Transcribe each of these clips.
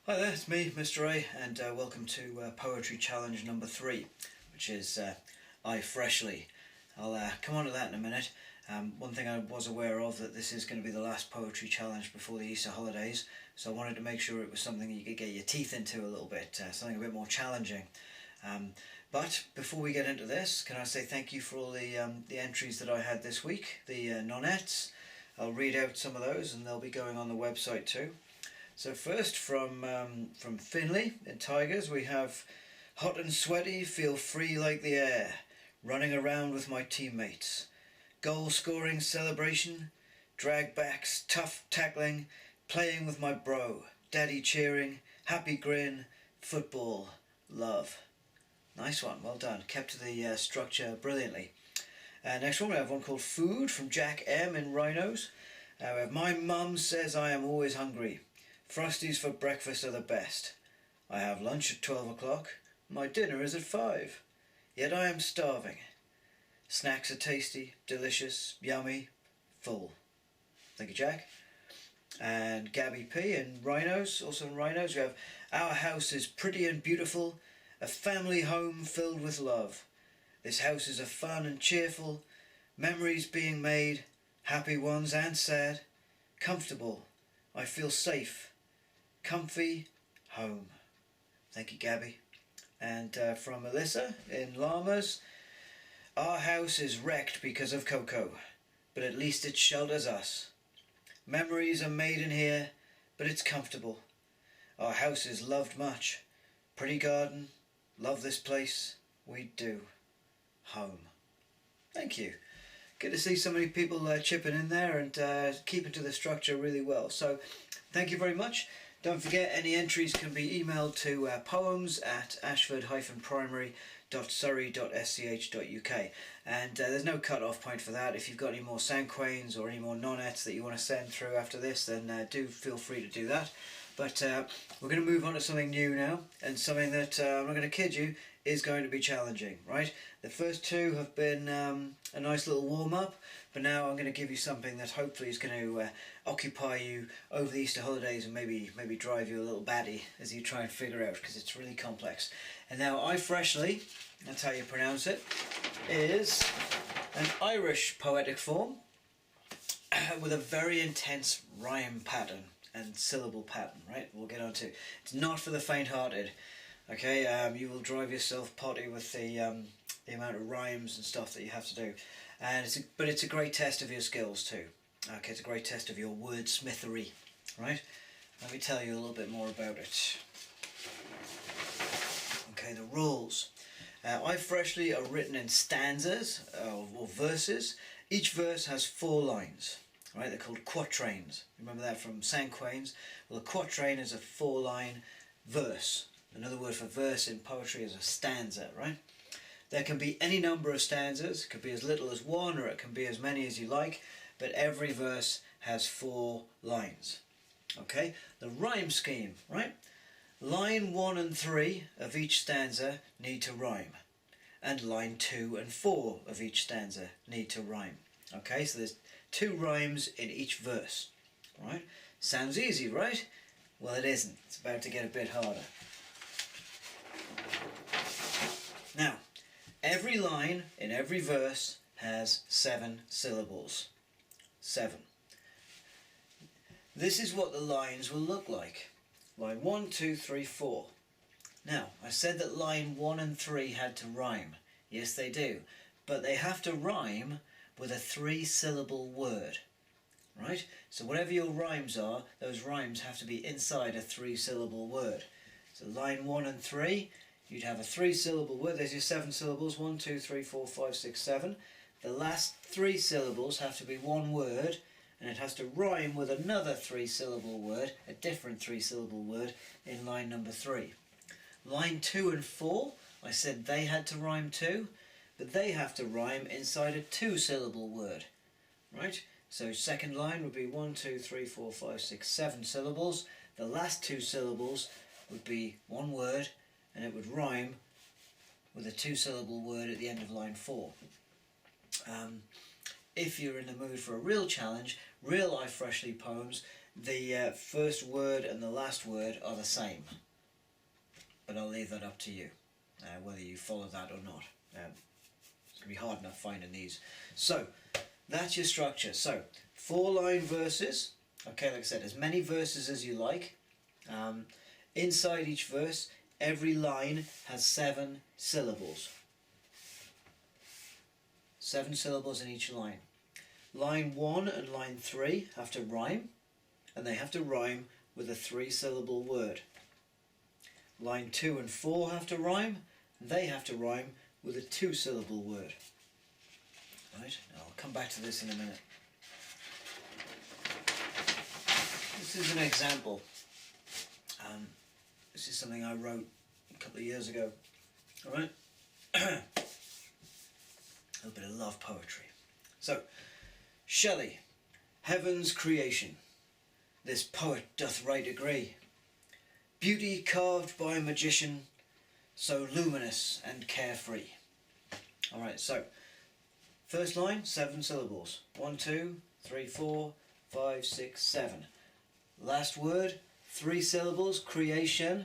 Hi there, it's me, Mr. A, and welcome to Poetry Challenge number 3, which is I Freislighe. I'll come on to that in a minute. One thing I was aware of, that this is going to be the last Poetry Challenge before the Easter holidays, so I wanted to make sure it was something you could get your teeth into a little bit, something a bit more challenging. But before we get into this, can I say thank you for all the entries that I had this week, the nonettes. I'll read out some of those and they'll be going on the website too. So first from Finley in Tigers we have hot and sweaty, feel free like the air, running around with my teammates. Goal scoring celebration, drag backs, tough tackling, playing with my bro, daddy cheering, happy grin, football, love. Nice one, well done, kept to the structure brilliantly. Next one we have one called Food from Jack M in Rhinos. We have my mum says I am always hungry. Frosties for breakfast are the best. I have lunch at 12 o'clock. My dinner is at 5. Yet I am starving. Snacks are tasty, delicious, yummy, full. Thank you, Jack. And Gabby P in Rhinos, also in Rhinos, we have our house is pretty and beautiful, a family home filled with love. This house is a fun and cheerful, memories being made, happy ones and sad, comfortable. I feel safe. Comfy home. Thank you, Gabby. And from Melissa in Llamas, our house is wrecked because of Coco, but at least it shelters us. Memories are made in here, but it's comfortable. Our house is loved much. Pretty garden, love this place, we do. Home. Thank you. Good to see so many people chipping in there and keeping to the structure really well. So thank you very much. Don't forget, any entries can be emailed to poems@ashford-primary.surrey.sch.uk, and there's no cut-off point for that. If you've got any more sound quains or any more nonettes that you want to send through after this, then do feel free to do that. But we're going to move on to something new now, and something that, I'm not going to kid you, is going to be challenging, right? The first two have been a nice little warm-up, but now I'm going to give you something that hopefully is going to occupy you over the Easter holidays and maybe drive you a little batty as you try and figure out, because it's really complex. And now I Freislighe, that's how you pronounce it, is an Irish poetic form with a very intense rhyme pattern and syllable pattern, right? We'll get on to. It's not for the faint-hearted, okay? You will drive yourself potty with the amount of rhymes and stuff that you have to do, and but it's a great test of your skills too. Okay, it's a great test of your wordsmithery, right? Let me tell you a little bit more about it. Okay, the rules. I Freislighe are written in stanzas or verses. Each verse has 4 lines. Right, they're called quatrains. Remember that from sound quains? Well, a quatrain is a 4-line verse. Another word for verse in poetry is a stanza, right? There can be any number of stanzas. It could be as little as 1, or it can be as many as you like, but every verse has 4 lines. Okay, the rhyme scheme, right? Line 1 and 3 of each stanza need to rhyme, and line 2 and 4 of each stanza need to rhyme. Okay, so there's 2 rhymes in each verse, right? Sounds easy, right? Well, it isn't. It's about to get a bit harder. Now, every line in every verse has 7 syllables. 7. This is what the lines will look like. Line 1, 2, 3, 4. Now, I said that line 1 and 3 had to rhyme. Yes, they do. But they have to rhyme with a 3-syllable word, right? So whatever your rhymes are, those rhymes have to be inside a 3-syllable word. So line 1 and 3, you'd have a 3-syllable word. There's your 7 syllables, 1, 2, 3, 4, 5, 6, 7. The last 3 syllables have to be one word, and it has to rhyme with another 3-syllable word, a different 3-syllable word, in line number 3. Line 2 and 4, I said they had to rhyme too, but they have to rhyme inside a 2-syllable word, right? So second line would be 1, 2, 3, 4, 5, 6, 7 syllables. The last 2 syllables would be one word, and it would rhyme with a 2-syllable word at the end of line 4. If you're in the mood for a real challenge, real I Freislighe poems the first word and the last word are the same, but I'll leave that up to you, whether you follow that or not. It's going to be hard enough finding these. So that's your structure. So 4-line verses. Okay, like I said, as many verses as you like. Inside each verse, every line has 7 syllables. 7 syllables in each line. Line 1 and line 3 have to rhyme, and they have to rhyme with a 3-syllable word. Line 2 and 4 have to rhyme, and they have to rhyme with a 2-syllable word. Right, now I'll come back to this in a minute. This is an example. This is something I wrote a couple of years ago. Alright? A little bit of love poetry. So, Shelley, heaven's creation, this poet doth right agree. Beauty carved by a magician, so luminous and carefree. Alright, so, first line, 7 syllables. 1, 2, 3, 4, 5, 6, 7. Last word, 3 syllables, creation.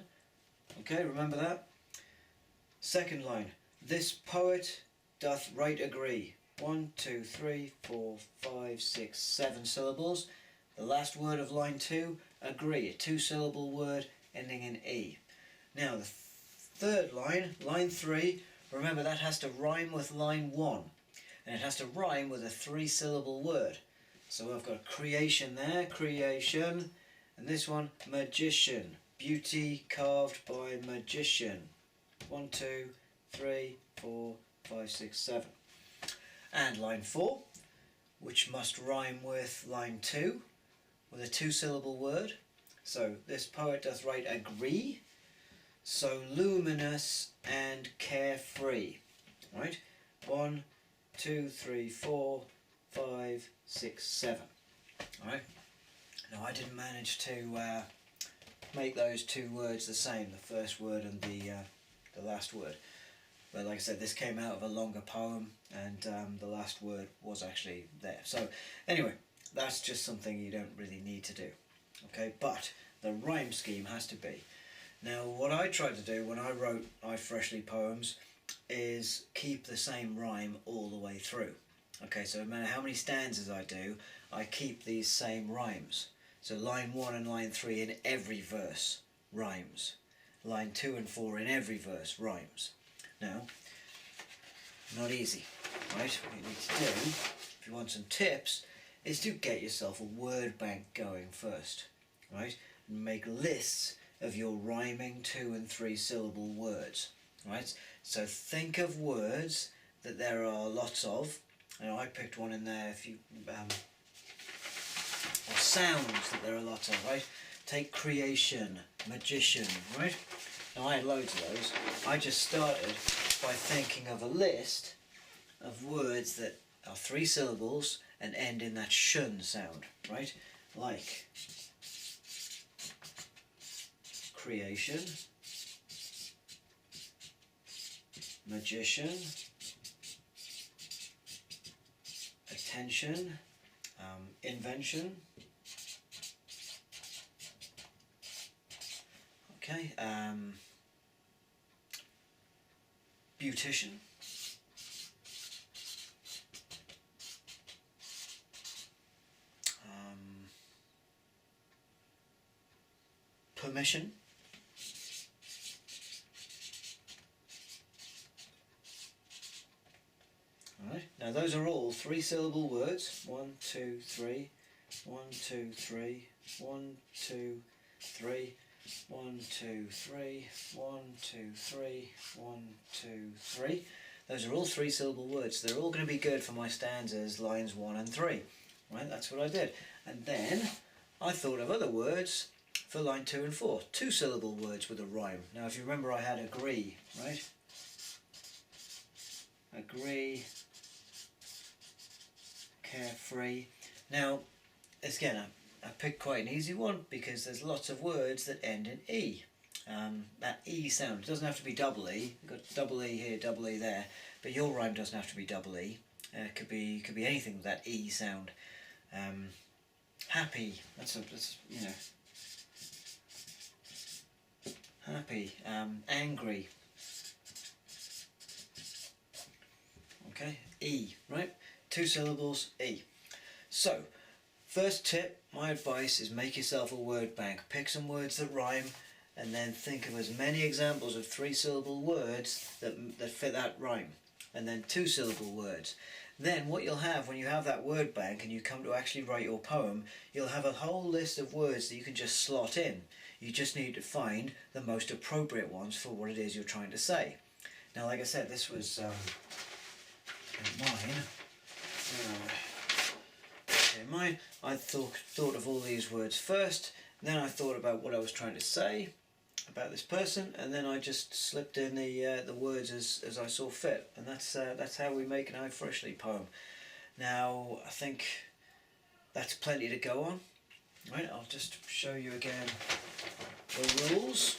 Okay, remember that? Second line, this poet doth right agree. 1, 2, 3, 4, 5, 6, 7 syllables. The last word of line 2, agree, a 2-syllable word ending in E. Now the third line, line 3, remember that has to rhyme with line 1. And it has to rhyme with a 3-syllable word. So I've got creation there, creation. And this one, magician, beauty carved by magician. 1, 2, 3, 4, 5, 6, 7. And line 4, which must rhyme with line 2, with a 2-syllable word. So this poet doth right agree, so luminous and carefree. Right? 1, 2, 3, 4, 5, 6, 7. Alright? Now I didn't manage to make those 2 words the same, the first word and the last word. But like I said, this came out of a longer poem, and the last word was actually there. So anyway, that's just something you don't really need to do. Okay, but the rhyme scheme has to be. Now what I tried to do when I wrote I Freshly poems is keep the same rhyme all the way through. Okay, so no matter how many stanzas I do, I keep these same rhymes. So line 1 and line 3 in every verse rhymes. Line 2 and 4 in every verse rhymes. Now, not easy, right? What you need to do, if you want some tips, is to get yourself a word bank going first, right? And make lists of your rhyming 2 and 3 syllable words, right? So think of words that there are lots of. Now I picked one in there, if you or sounds that there are lots of, right? Take creation, magician, right? Now I had loads of those. I just started by thinking of a list of words that are 3 syllables and end in that shun sound, right? Like creation, magician, attention, invention, okay, beautician, permission, alright, now those are all 3-syllable words. 1, 2, 3, 1, 2, 3, 1, 2, 3, 1, 2, 3, 1, 2, 3, 1, 2, 3. Those are all 3-syllable words. They're all going to be good for my stanzas, lines 1 and 3. Right, that's what I did. And then I thought of other words for line 2 and 4. 2-syllable words with a rhyme. Now if you remember, I had agree, right? Agree, carefree. Now, again, I picked quite an easy one because there's lots of words that end in E. That E sound, it doesn't have to be double E. You've got double E here, double E there, but your rhyme doesn't have to be double E. It could be anything with that E sound. happy. That's you know, happy. Angry. Okay, E, right? 2 syllables, E. So, first tip, my advice is make yourself a word bank. Pick some words that rhyme, and then think of as many examples of 3-syllable words that fit that rhyme, and then 2-syllable words. Then what you'll have when you have that word bank and you come to actually write your poem, you'll have a whole list of words that you can just slot in. You just need to find the most appropriate ones for what it is you're trying to say. Now, like I said, this was mine. Mine. I thought of all these words first, then I thought about what I was trying to say about this person, and then I just slipped in the words as I saw fit, and that's how we make an I Freshly poem. Now I think that's plenty to go on. Right, I'll just show you again the rules.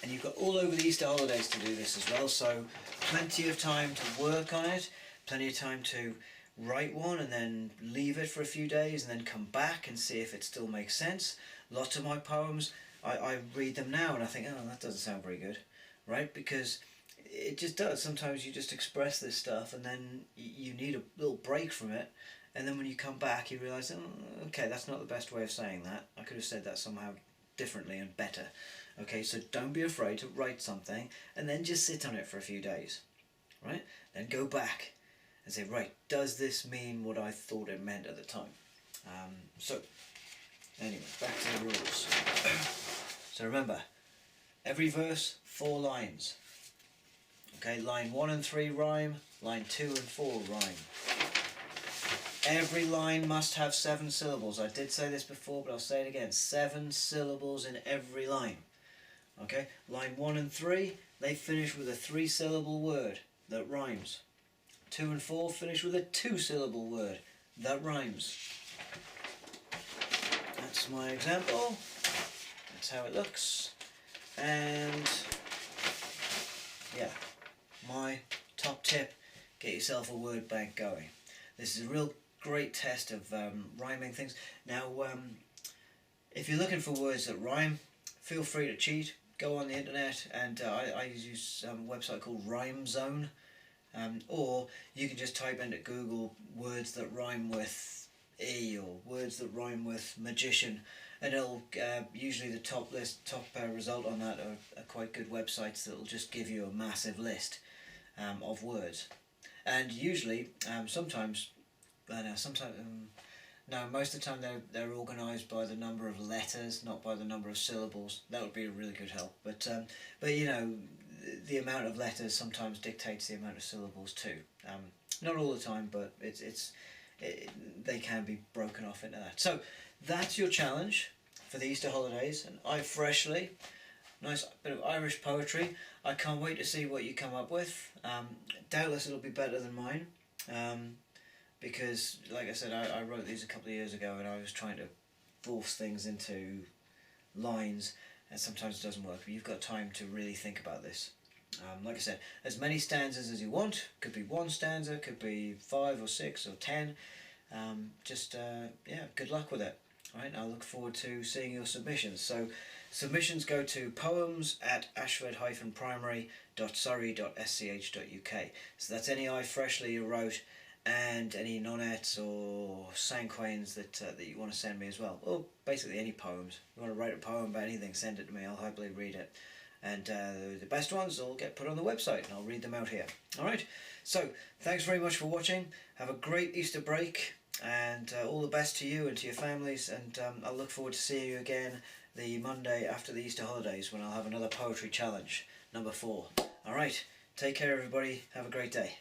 And you've got all over the Easter holidays to do this as well, so plenty of time to work on it, plenty of time to write one and then leave it for a few days and then come back and see if it still makes sense. Lots of my poems, I read them now and I think, oh, that doesn't sound very good, right? Because it just does. Sometimes you just express this stuff and then you need a little break from it, and then when you come back you realise, oh, okay, that's not the best way of saying that. I could have said that somehow differently and better. Okay, so don't be afraid to write something and then just sit on it for a few days, right? Then go back and say, right, does this mean what I thought it meant at the time? So, anyway, back to the rules. So remember, every verse, 4 lines. Okay, line 1 and 3 rhyme, line 2 and 4 rhyme. Every line must have 7 syllables. I did say this before, but I'll say it again. 7 syllables in every line. Okay, line 1 and 3, they finish with a 3-syllable word that rhymes. 2 and 4 finish with a 2-syllable word that rhymes. That's my example. That's how it looks. And yeah, my top tip, get yourself a word bank going. This is a real great test of rhyming things. Now, if you're looking for words that rhyme, feel free to cheat. Go on the internet, and I use a website called Rhyme Zone. Or you can just type into Google words that rhyme with E or words that rhyme with magician, and it'll usually the top result on that are quite good websites that will just give you a massive list of words. And usually, sometimes, no, most of the time they're organised by the number of letters, not by the number of syllables. That would be a really good help. But you know, the amount of letters sometimes dictates the amount of syllables too. Not all the time, but they can be broken off into that. So that's your challenge for the Easter holidays. And I Freshly, nice bit of Irish poetry. I can't wait to see what you come up with. Doubtless it'll be better than mine. Because, like I said, I wrote these a couple of years ago and I was trying to force things into lines, and sometimes it doesn't work, but you've got time to really think about this. Like I said, as many stanzas as you want. Could be 1 stanza, could be 5 or 6 or 10. Yeah, good luck with it. Alright, I look forward to seeing your submissions. So submissions go to poems@ashfordprimary.surrey.sch.uk. So that's any I Freshly you wrote, and any nonets or sanquains that you want to send me as well. Or basically any poems. If you want to write a poem about anything, send it to me. I'll happily read it. And the best ones will get put on the website and I'll read them out here. Alright, so thanks very much for watching. Have a great Easter break, and all the best to you and to your families, and I'll look forward to seeing you again the Monday after the Easter holidays, when I'll have another poetry challenge, number 4. Alright, take care everybody, have a great day.